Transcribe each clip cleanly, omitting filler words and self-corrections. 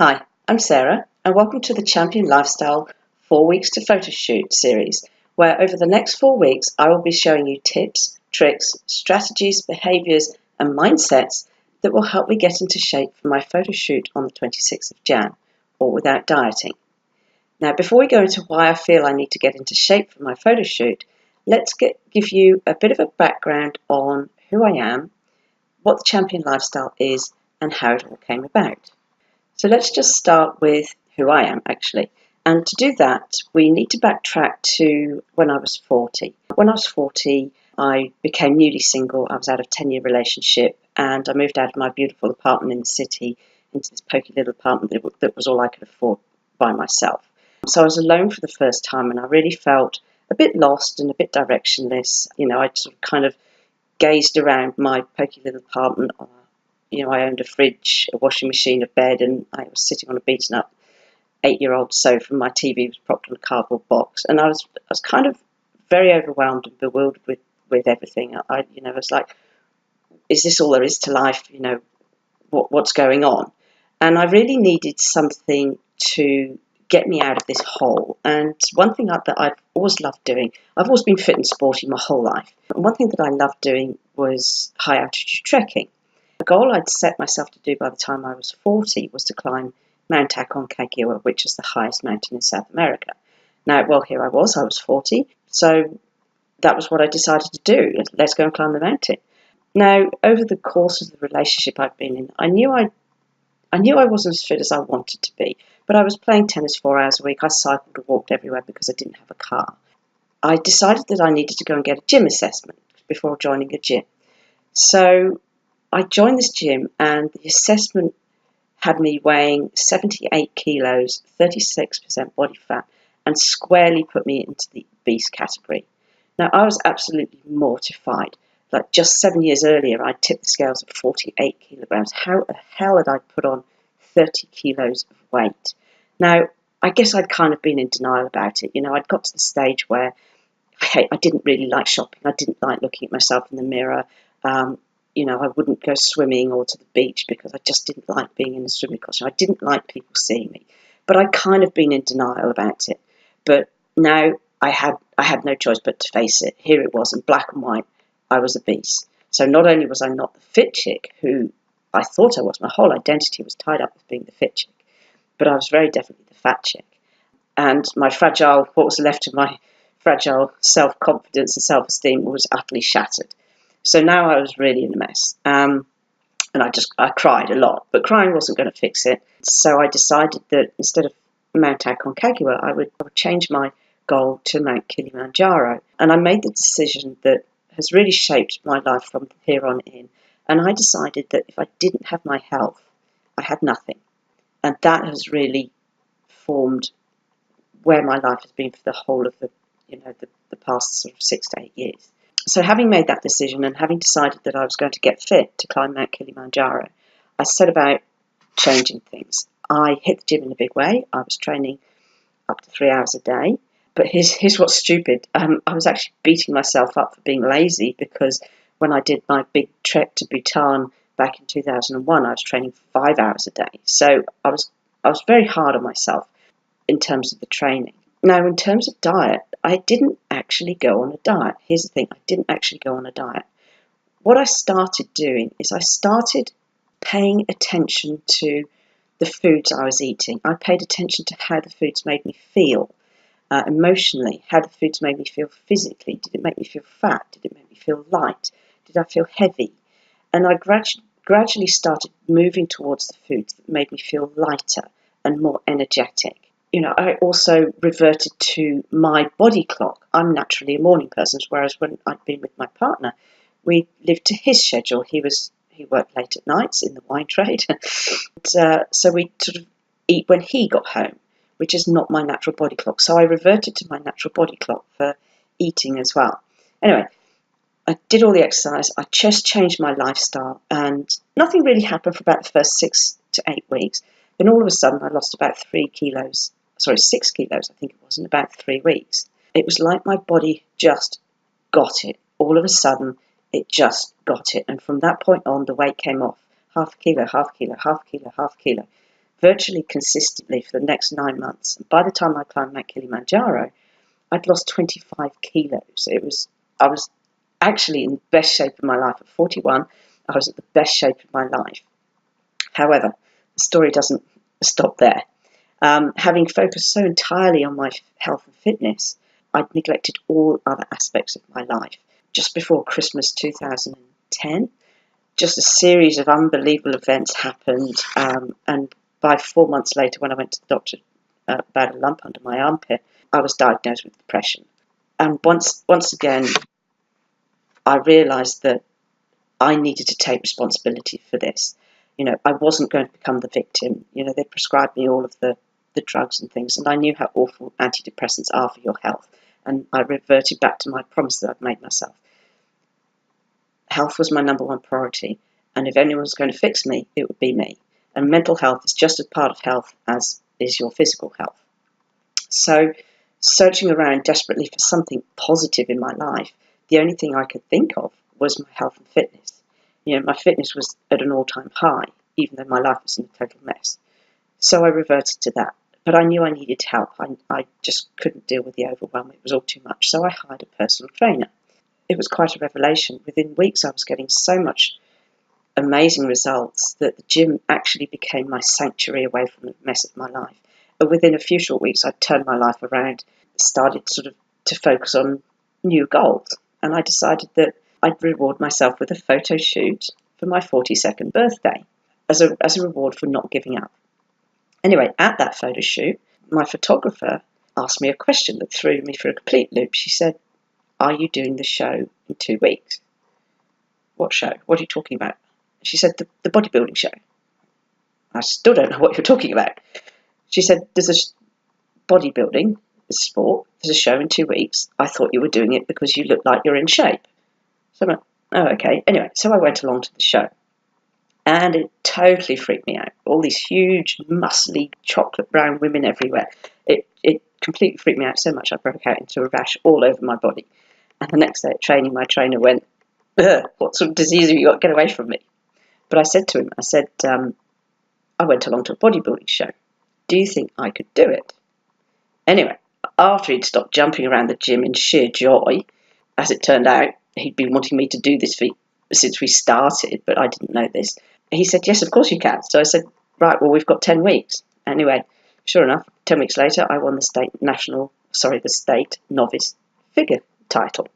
Hi, I'm Sarah, and welcome to the Champion Lifestyle 4 Weeks to Photoshoot series, where over the next 4 weeks I will be showing you tips, tricks, strategies, behaviours, and mindsets that will help me get into shape for my photoshoot on the 26th of Jan, or without dieting. Now, before we go into why I feel I need to get into shape for my photoshoot, let's give you a bit of a background on who I am, what the Champion Lifestyle is, and how it all came about. So let's just start with who I am, actually. And to do that, we need to backtrack to when I was 40. When I was 40, I became newly single. I was out of a 10-year relationship, and I moved out of my beautiful apartment in the city into this pokey little apartment that was all I could afford by myself. So I was alone for the first time, and I really felt a bit lost and a bit directionless. I sort of kind of gazed around my pokey little apartment. I owned a fridge, a washing machine, a bed, and I was sitting on a beaten up 8-year-old sofa, and my TV was propped on a cardboard box. And I was kind of very overwhelmed and bewildered with everything. I was like, is this all there is to life? What's going on? And I really needed something to get me out of this hole. And one thing that I've always loved doing, I've always been fit and sporty my whole life. And one thing that I loved doing was high altitude trekking. The goal I'd set myself to do by the time I was 40 was to climb Mount Aconcagua, which is the highest mountain in South America. Now, here I was 40, so that was what I decided to do. Let's go and climb the mountain. Now, over the course of the relationship I'd been in, I knew I wasn't as fit as I wanted to be, but I was playing tennis 4 hours a week. I cycled or walked everywhere because I didn't have a car. I decided that I needed to go and get a gym assessment before joining a gym. So I joined this gym, and the assessment had me weighing 78 kilos, 36% body fat, and squarely put me into the obese category. Now, I was absolutely mortified. Like just 7 years earlier, I tipped the scales at 48 kilograms. How the hell had I put on 30 kilos of weight? Now, I guess I'd kind of been in denial about it. I'd got to the stage where I didn't really like shopping. I didn't like looking at myself in the mirror. I wouldn't go swimming or to the beach because I just didn't like being in a swimming costume. I didn't like people seeing me. But I'd kind of been in denial about it. But now I had no choice but to face it. Here it was in black and white. I was obese. So not only was I not the fit chick who I thought I was, my whole identity was tied up with being the fit chick, but I was very definitely the fat chick. And what was left of my fragile self-confidence and self-esteem was utterly shattered. So now I was really in a mess. And I cried a lot, but crying wasn't going to fix it. So I decided that instead of Mount Aconcagua, I would change my goal to Mount Kilimanjaro. And I made the decision that has really shaped my life from here on in. And I decided that if I didn't have my health, I had nothing. And that has really formed where my life has been for the whole of the past sort of 6 to 8 years. So having made that decision and having decided that I was going to get fit to climb Mount Kilimanjaro, I set about changing things. I hit the gym in a big way. I was training up to 3 hours a day. But here's what's stupid. I was actually beating myself up for being lazy because when I did my big trek to Bhutan back in 2001, I was training 5 hours a day. So I was very hard on myself in terms of the training. Now, in terms of diet, I didn't actually go on a diet. Here's the thing, I didn't actually go on a diet. What I started doing is I started paying attention to the foods I was eating. I paid attention to how the foods made me feel emotionally, how the foods made me feel physically. Did it make me feel fat? Did it make me feel light? Did I feel heavy? And I gradually started moving towards the foods that made me feel lighter and more energetic. I also reverted to my body clock. I'm naturally a morning person, whereas when I'd been with my partner, we lived to his schedule. He worked late at nights in the wine trade. So we sort of eat when he got home, which is not my natural body clock. So I reverted to my natural body clock for eating as well. Anyway, I did all the exercise. I just changed my lifestyle, and nothing really happened for about the first 6 to 8 weeks. Then all of a sudden, I lost about 6 kilos, I think it was, in about 3 weeks. It was like my body just got it. All of a sudden, it just got it. And from that point on, the weight came off. Half a kilo, half a kilo, half a kilo, half a kilo. virtually consistently for the next 9 months. And by the time I climbed Mount Kilimanjaro, I'd lost 25 kilos. I was actually in the best shape of my life. At 41, I was at the best shape of my life. However, the story doesn't stop there. Having focused so entirely on my health and fitness, I'd neglected all other aspects of my life. Just before Christmas 2010, just a series of unbelievable events happened, and by 4 months later, when I went to the doctor about a lump under my armpit, I was diagnosed with depression. And once again, I realised that I needed to take responsibility for this. I wasn't going to become the victim. They prescribed me all of the drugs and things, and I knew how awful antidepressants are for your health. And I reverted back to my promise that I'd made myself. Health was my number one priority, and if anyone was going to fix me, it would be me. And mental health is just as part of health as is your physical health. So, searching around desperately for something positive in my life, the only thing I could think of was my health and fitness. My fitness was at an all-time high, even though my life was in a total mess. So I reverted to that. But I knew I needed help. I just couldn't deal with the overwhelm. It was all too much. So I hired a personal trainer. It was quite a revelation. Within weeks, I was getting so much amazing results that the gym actually became my sanctuary away from the mess of my life. And within a few short weeks, I'd turned my life around, started sort of to focus on new goals. And I decided that I'd reward myself with a photo shoot for my 42nd birthday as a reward for not giving up. Anyway, at that photo shoot, my photographer asked me a question that threw me for a complete loop. She said, "Are you doing the show in 2 weeks?" "What show? What are you talking about?" She said, the bodybuilding show. I still don't know what you're talking about. She said, "There's a bodybuilding, a sport, there's a show in 2 weeks. I thought you were doing it because you look like you're in shape." So I'm like, "Oh, okay." Anyway, so I went along to the show. And it totally freaked me out. All these huge, muscly, chocolate brown women everywhere. It completely freaked me out so much I broke out into a rash all over my body. And the next day at training, my trainer went, "What sort of disease have you got? Get away from me." But I said to him, I went along to a bodybuilding show. Do you think I could do it? Anyway, after he'd stopped jumping around the gym in sheer joy, as it turned out, he'd been wanting me to do this feat since we started, but I didn't know this. He said, "Yes, of course you can." So I said, "Right, well, we've got 10 weeks. Anyway, sure enough, 10 weeks later, I won the state novice figure title.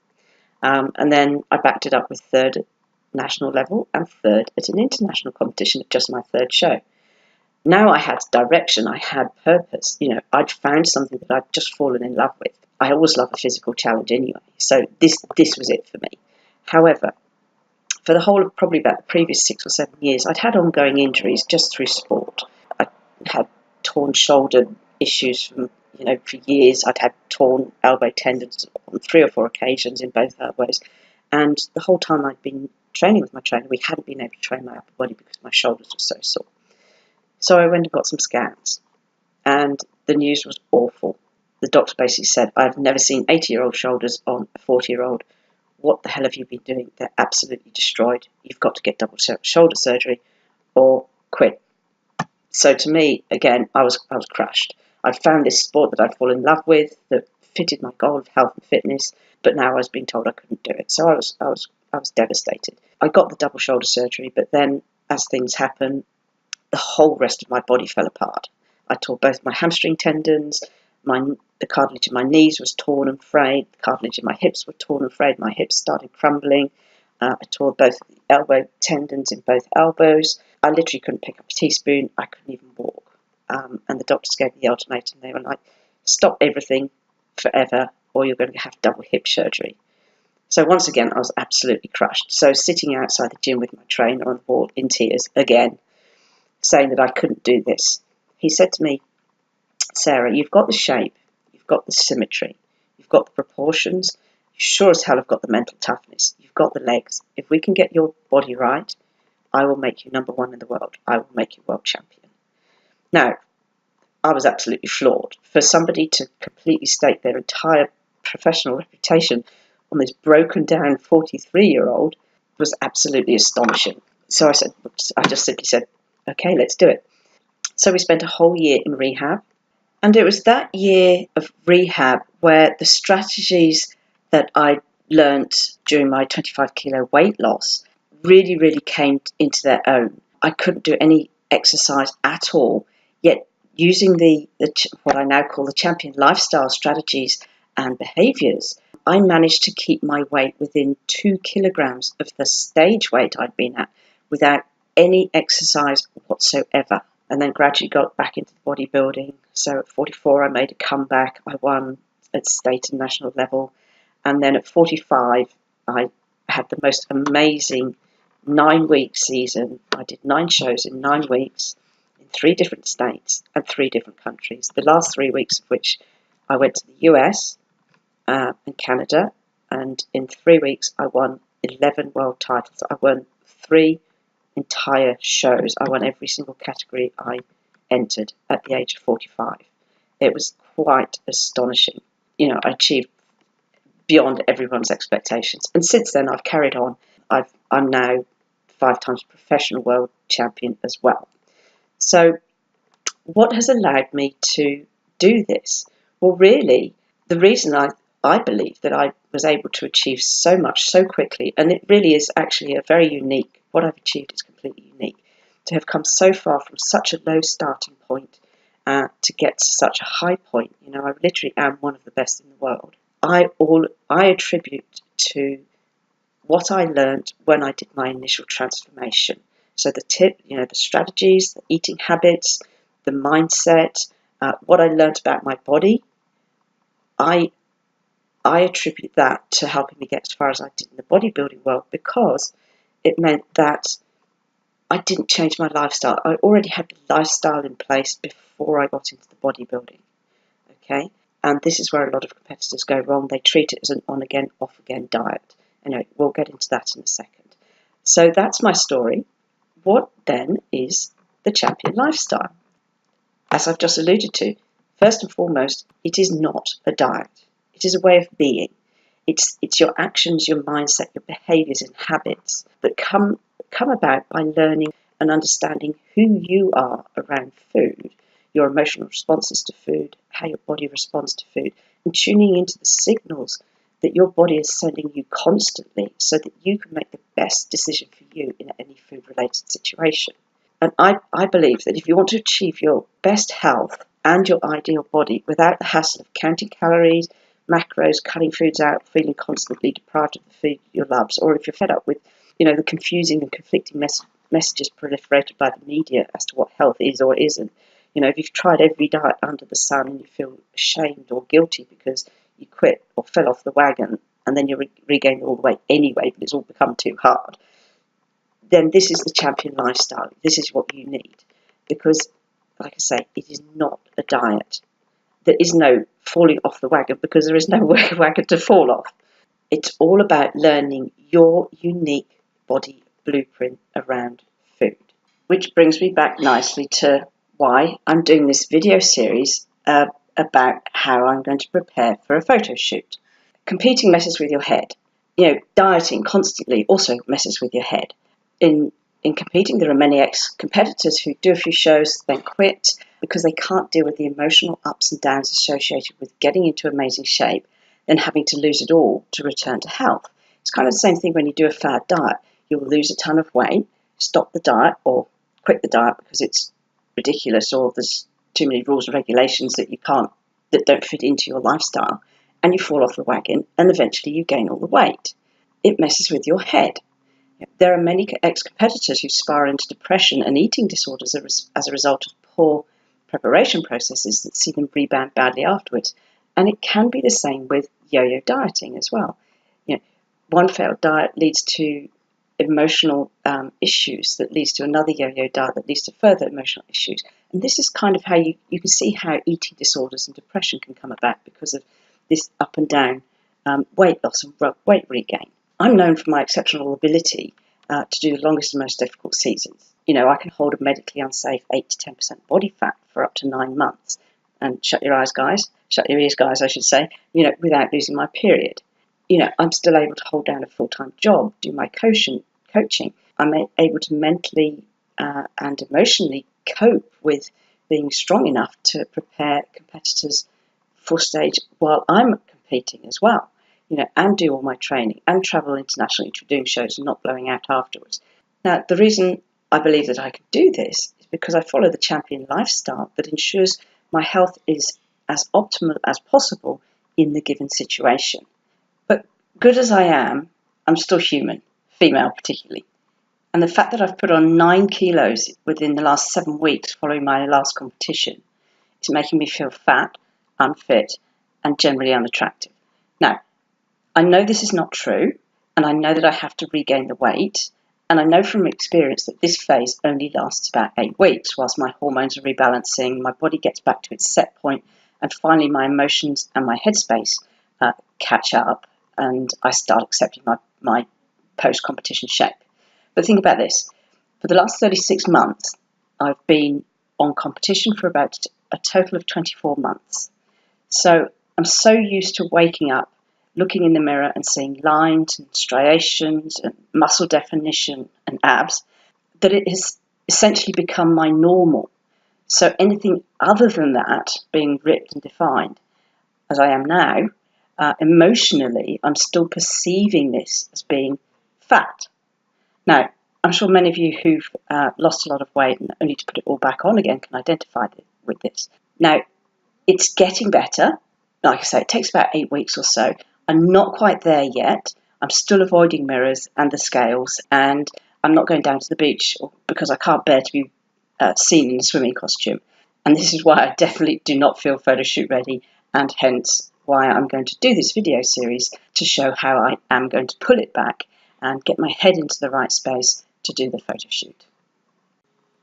And then I backed it up with third at national level and third at an international competition at just my third show. Now I had direction, I had purpose. I'd found something that I'd just fallen in love with. I always love a physical challenge anyway, so this was it for me. However, for the whole of probably about the previous 6 or 7 years, I'd had ongoing injuries just through sport. I had torn shoulder issues for years. I'd had torn elbow tendons on 3 or 4 occasions in both elbows. And the whole time I'd been training with my trainer, we hadn't been able to train my upper body because my shoulders were so sore. So I went and got some scans, and the news was awful. The doctor basically said, "I've never seen 80-year-old shoulders on a 40-year-old. What the hell have you been doing? They're absolutely destroyed. You've got to get double shoulder surgery or quit." So to me, again, I was crushed. I'd found this sport that I'd fallen in love with, that fitted my goal of health and fitness, but now I was being told I couldn't do it. So I was devastated. I got the double shoulder surgery, but then as things happen, the whole rest of my body fell apart. I tore both my hamstring tendons, the cartilage in my knees was torn and frayed, the cartilage in my hips were torn and frayed, my hips started crumbling. I tore both the elbow tendons in both elbows. I literally couldn't pick up a teaspoon. I couldn't even walk. And the doctors gave me the ultimatum. They were like, "Stop everything forever, or you're going to have double hip surgery." So once again, I was absolutely crushed. So sitting outside the gym with my trainer on the wall in tears again, saying that I couldn't do this. He said to me, "Sarah, you've got the shape, you've got the symmetry, you've got the proportions, you sure as hell have got the mental toughness, you've got the legs. If we can get your body right, I will make you number one in the world. I will make you world champion." Now, I was absolutely floored. For somebody to completely stake their entire professional reputation on this broken down 43-year-old was absolutely astonishing. So I just simply said, "Okay, let's do it." So we spent a whole year in rehab. And it was that year of rehab where the strategies that I learnt during my 25 kilo weight loss really, really came into their own. I couldn't do any exercise at all, yet using what I now call the champion lifestyle strategies and behaviours, I managed to keep my weight within 2 kilograms of the stage weight I'd been at without any exercise whatsoever. And then gradually got back into bodybuilding. So at 44, I made a comeback. I won at state and national level. And then at 45, I had the most amazing 9-week season. I did 9 shows in 9 weeks in 3 different states and 3 different countries. The last 3 weeks of which I went to the US and Canada. And in 3 weeks, I won 11 world titles. I won 3 entire shows. I won every single category I entered at the age of 45. It was quite astonishing. I achieved beyond everyone's expectations. And since then, I've carried on. I'm now 5 times professional world champion as well. So what has allowed me to do this? Well, really, the reason I believe that I was able to achieve so much so quickly, and it really is actually what I've achieved is completely unique, to have come so far from such a low starting point to get to such a high point. I literally am one of the best in the world. I attribute to what I learned when I did my initial transformation. So the strategies, the eating habits, the mindset, what I learned about my body, I attribute that to helping me get as far as I did in the bodybuilding world, because it meant that I didn't change my lifestyle. I already had the lifestyle in place before I got into the bodybuilding. Okay? And this is where a lot of competitors go wrong. They treat it as an on-again, off-again diet. Anyway, we'll get into that in a second. So that's my story. What then is the champion lifestyle? As I've just alluded to, first and foremost, it is not a diet. It is a way of being. It's your actions, your mindset, your behaviours and habits that come about by learning and understanding who you are around food, your emotional responses to food, how your body responds to food, and tuning into the signals that your body is sending you constantly so that you can make the best decision for you in any food-related situation. And I believe that if you want to achieve your best health and your ideal body without the hassle of counting calories, macros, cutting foods out, feeling constantly deprived of the food you love, or if you're fed up with the confusing and conflicting messages proliferated by the media as to what health is or isn't. If you've tried every diet under the sun and you feel ashamed or guilty because you quit or fell off the wagon and then you regain all the weight anyway, but it's all become too hard, then this is the champion lifestyle. This is what you need. Because, like I say, it is not a diet. There is no falling off the wagon because there is no wagon to fall off. It's all about learning your unique body blueprint around food. Which brings me back nicely to why I'm doing this video series about how I'm going to prepare for a photo shoot. Competing messes with your head. Dieting constantly also messes with your head. In competing, there are many ex-competitors who do a few shows, then quit because they can't deal with the emotional ups and downs associated with getting into amazing shape, then having to lose it all to return to health. It's kind of the same thing when you do a fad diet. You'll lose a ton of weight, stop the diet or quit the diet because it's ridiculous or there's too many rules and regulations that don't fit into your lifestyle, and you fall off the wagon and eventually you gain all the weight. It messes with your head. There are many ex-competitors who spiral into depression and eating disorders as a result of poor preparation processes that see them rebound badly afterwards. And it can be the same with yo-yo dieting as well. One failed diet leads to emotional issues that leads to another yo-yo diet that leads to further emotional issues. And this is kind of how you can see how eating disorders and depression can come about because of this up and down weight loss and weight regain. I'm known for my exceptional ability to do the longest and most difficult seasons. I can hold a medically unsafe 8 to 10% body fat for up to 9 months. And shut your ears, guys, I should say, without losing my period. I'm still able to hold down a full-time job, do my coaching. I'm able to mentally and emotionally cope with being strong enough to prepare competitors for stage while I'm competing as well, and do all my training and travel internationally to doing shows and not blowing out afterwards. Now, the reason I believe that I can do this is because I follow the champion lifestyle that ensures my health is as optimal as possible in the given situation. But good as I am, I'm still human, female particularly. And the fact that I've put on 9 kilos within the last 7 weeks following my last competition is making me feel fat, unfit, and generally unattractive. Now, I know this is not true, and I know that I have to regain the weight, and I know from experience that this phase only lasts about 8 weeks whilst my hormones are rebalancing, my body gets back to its set point, and finally my emotions and my headspace catch up, and I start accepting my post-competition shape. But think about this. For the last 36 months, I've been on competition for about a total of 24 months. So I'm so used to waking up, looking in the mirror and seeing lines and striations and muscle definition and abs, that it has essentially become my normal. So anything other than that, being ripped and defined, as I am now, emotionally, I'm still perceiving this as being fat. Now, I'm sure many of you who've lost a lot of weight and only to put it all back on again can identify with this. Now, it's getting better. Like I say, it takes about 8 weeks or so. I'm not quite there yet. I'm still avoiding mirrors and the scales, and I'm not going down to the beach because I can't bear to be seen in a swimming costume. And this is why I definitely do not feel photo shoot ready, and hence why I'm going to do this video series to show how I am going to pull it back and get my head into the right space to do the photo shoot.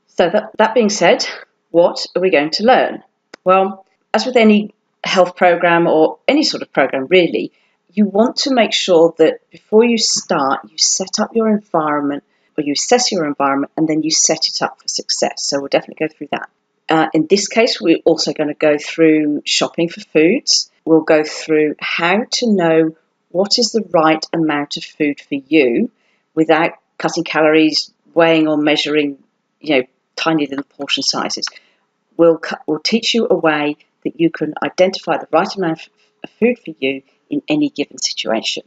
So that being said, what are we going to learn? Well, as with any health program or any sort of program really, you want to make sure that before you start, you set up your environment, or you assess your environment, and then you set it up for success. So we'll definitely go through that. In this case, we're also going to go through shopping for foods. We'll go through how to know what is the right amount of food for you without cutting calories, weighing or measuring, tiny little portion sizes. We'll teach you a way that you can identify the right amount of food for you in any given situation.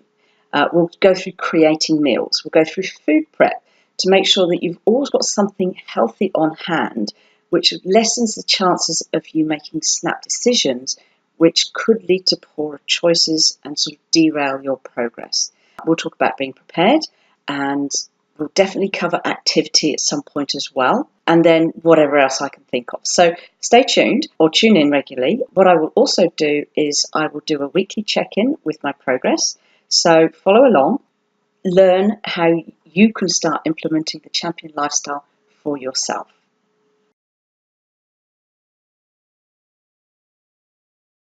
We'll go through creating meals. We'll go through food prep to make sure that you've always got something healthy on hand, which lessens the chances of you making snap decisions, which could lead to poorer choices and sort of derail your progress. We'll talk about being prepared, and we'll definitely cover activity at some point as well, and then whatever else I can think of. So stay tuned or tune in regularly. What I will also do is I will do a weekly check-in with my progress. So follow along, learn how you can start implementing the champion lifestyle for yourself.